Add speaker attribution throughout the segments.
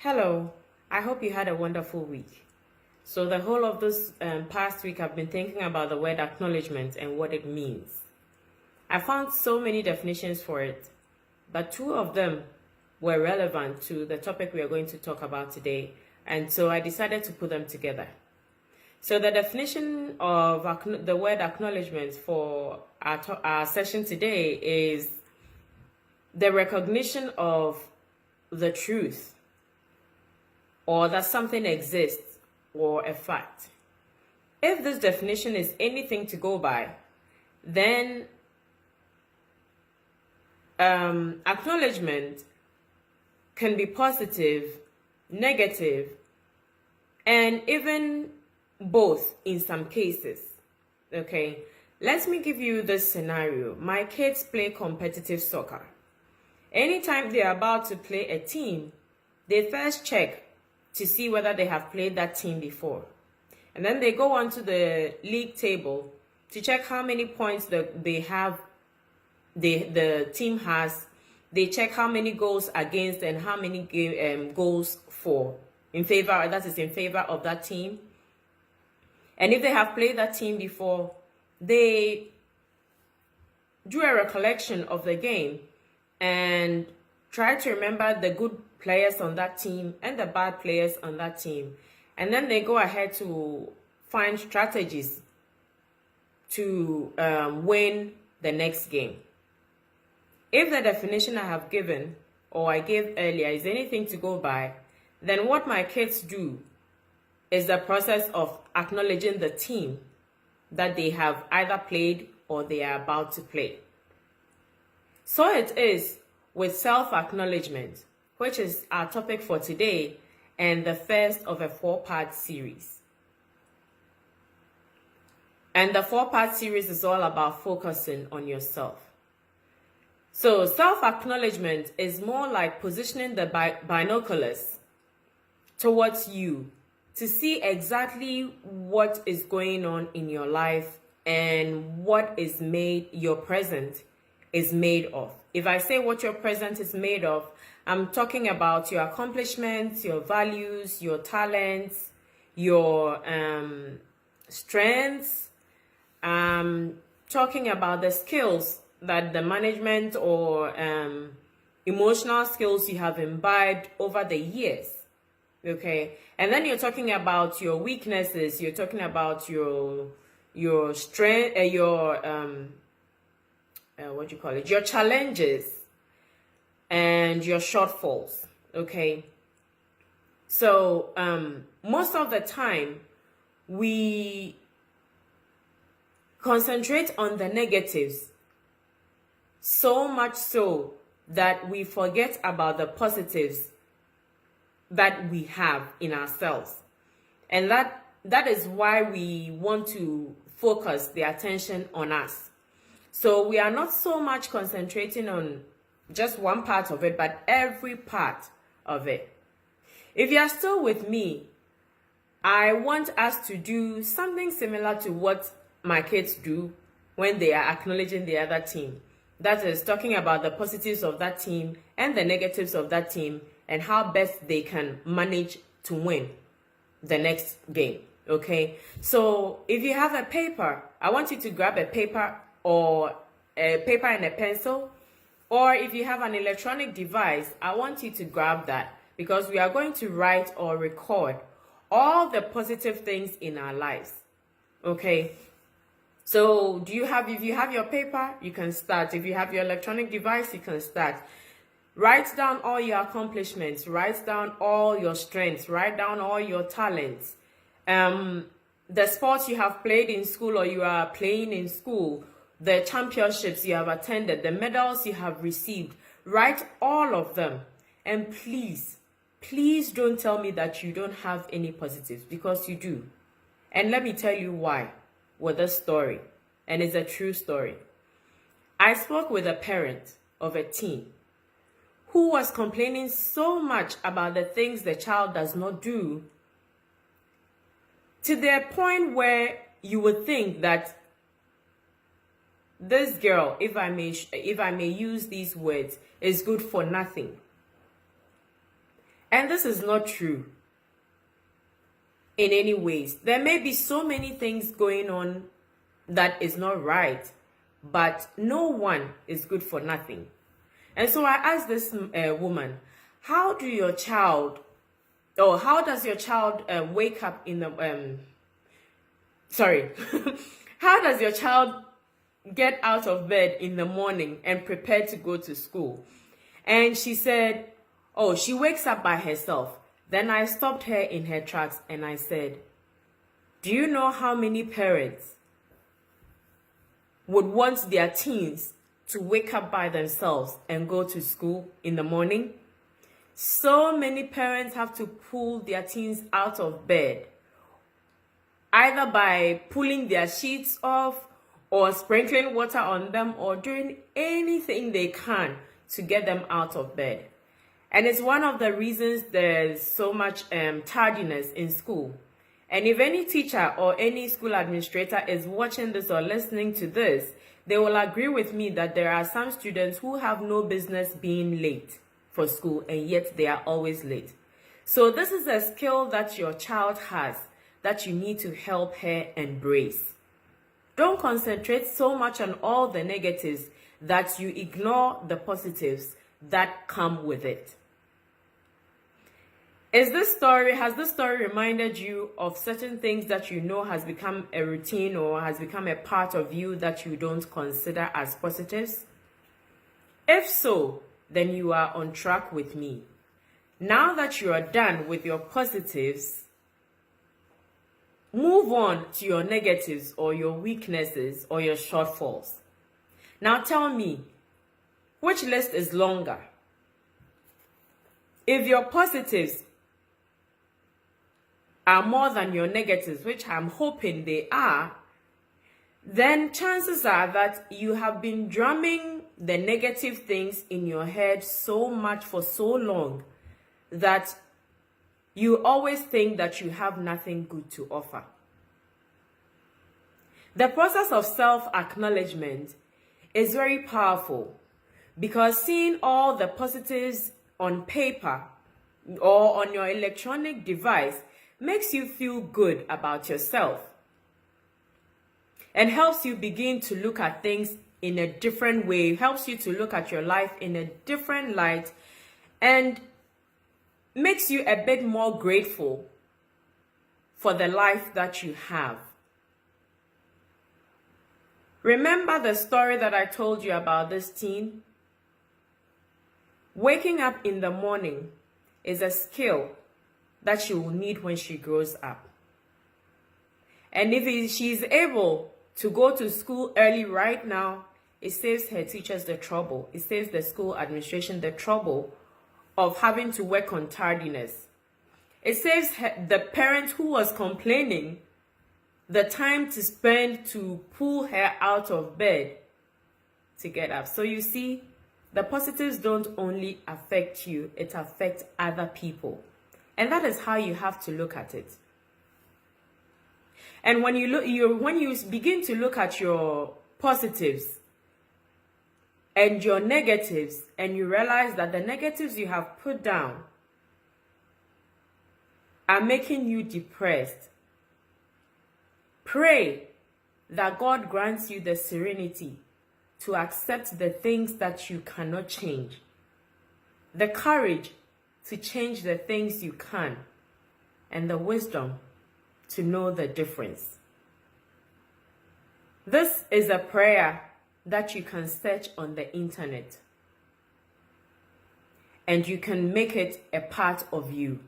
Speaker 1: Hello, I hope you had a wonderful week. So the whole of this past week, I've been thinking about the word acknowledgement and what it means. I found so many definitions for it, but two of them were relevant to the topic we are going to talk about today, and so I decided to put them together. So the definition of the word acknowledgement for our session today is the recognition of the truth, or that something exists, or a fact. If this definition is anything to go by, then acknowledgement can be positive, negative, and even both in some cases. Okay, let me give you this scenario. My kids play competitive soccer. Anytime they are about to play a team, they first check to see whether they have played that team before. And then they go onto the league table to check how many points the team has. They check how many goals against and how many goals for in favor of that team. And if they have played that team before, they do a recollection of the game and try to remember the good players on that team and the bad players on that team. And then they go ahead to find strategies to win the next game. If the definition I have given or I gave earlier is anything to go by, then what my kids do is the process of acknowledging the team that they have either played or they are about to play. So it is with self-acknowledgement, which is our topic for today and the first of a 4-part series. And the 4-part series is all about focusing on yourself. So self-acknowledgement is more like positioning the binoculars towards you to see exactly what is going on in your life and what is made your present is made of. If I say what your present is made of, I'm talking about your accomplishments, your values, your talents, your strengths. I'm talking about the skills that the management or emotional skills you have imbibed over the years. Okay, and then you're talking about your weaknesses. You're talking about your strength, your challenges and your shortfalls. Okay, so most of the time we concentrate on the negatives, so much so that we forget about the positives that we have in ourselves. And that is why we want to focus the attention on us. So we are not so much concentrating on just one part of it, but every part of it. If you are still with me, I want us to do something similar to what my kids do when they are acknowledging the other team. That is talking about the positives of that team and the negatives of that team and how best they can manage to win the next game. Okay, so if you have a paper, I want you to grab a paper or a paper and a pencil, or if you have an electronic device, I want you to grab that, because we are going to write or record all the positive things in our lives. Okay, so if you have your paper, you can start. If you have your electronic device, you can start. Write down all your accomplishments, write down all your strengths, write down all your talents, the sports you have played in school or you are playing in school, the championships you have attended, the medals you have received. Write all of them. And please don't tell me that you don't have any positives, because you do. And let me tell you why with this story. And it's a true story. I spoke with a parent of a teen who was complaining so much about the things the child does not do, to the point where you would think that this girl, if I may use these words, is good for nothing. And this is not true in any ways. There may be so many things going on that is not right, but no one is good for nothing. And so I asked this woman, how does your child wake up in the how does your child get out of bed in the morning and prepare to go to school? And she said, oh, she wakes up by herself. Then I stopped her in her tracks and I said, do you know how many parents would want their teens to wake up by themselves and go to school in the morning? So many parents have to pull their teens out of bed, either by pulling their sheets off or sprinkling water on them or doing anything they can to get them out of bed. And it's one of the reasons there's so much tardiness in school. And if any teacher or any school administrator is watching this or listening to this, they will agree with me that there are some students who have no business being late for school, and yet they are always late. So this is a skill that your child has that you need to help her embrace. Don't concentrate so much on all the negatives that you ignore the positives that come with it. Has this story reminded you of certain things that you know has become a routine or has become a part of you that you don't consider as positives? If so, then you are on track with me. Now that you are done with your positives, move on to your negatives or your weaknesses or your shortfalls. Now tell me, which list is longer? If your positives are more than your negatives, which I'm hoping they are, then chances are that you have been drumming the negative things in your head so much for so long that you always think that you have nothing good to offer. The process of self-acknowledgement is very powerful because seeing all the positives on paper or on your electronic device makes you feel good about yourself and helps you begin to look at things in a different way, helps you to look at your life in a different light, and makes you a bit more grateful for the life that you have. Remember the story that I told you about this teen? Waking up in the morning is a skill that she will need when she grows up. And if she's able to go to school early right now, it saves her teachers the trouble. It saves the school administration the trouble of having to work on tardiness. It saves the parent who was complaining the time to spend to pull her out of bed to get up. So you see, the positives don't only affect you, it affects other people. And that is how you have to look at it. And when you begin to look at your positives and your negatives, and you realize that the negatives you have put down are making you depressed, pray that God grants you the serenity to accept the things that you cannot change, the courage to change the things you can, and the wisdom to know the difference. This is a prayer that you can search on the internet, and you can make it a part of you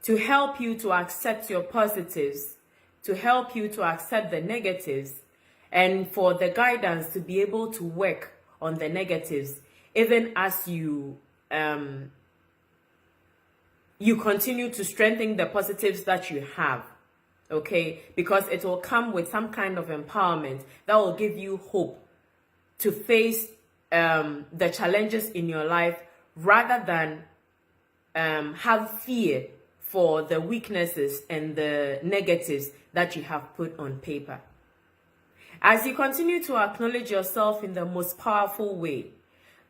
Speaker 1: to help you to accept your positives, to help you to accept the negatives, and for the guidance to be able to work on the negatives, even as you continue to strengthen the positives that you have, okay? Because it will come with some kind of empowerment that will give you hope to face the challenges in your life rather than have fear for the weaknesses and the negatives that you have put on paper. As you continue to acknowledge yourself in the most powerful way,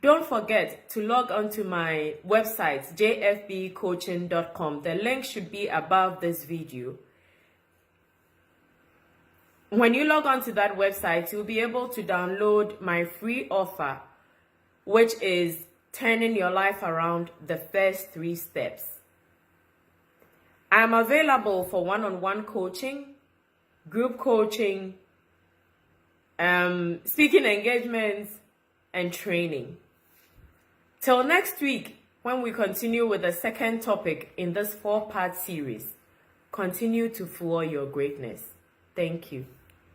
Speaker 1: Don't forget to log on to my website, jfbcoaching.com. The link should be above this video. When you log on to that website, you'll be able to download my free offer, which is turning your life around, the first 3 steps. I'm available for one-on-one coaching, group coaching, speaking engagements, and training. Till next week, when we continue with the second topic in this 4-part series, continue to fuel your greatness. Thank you.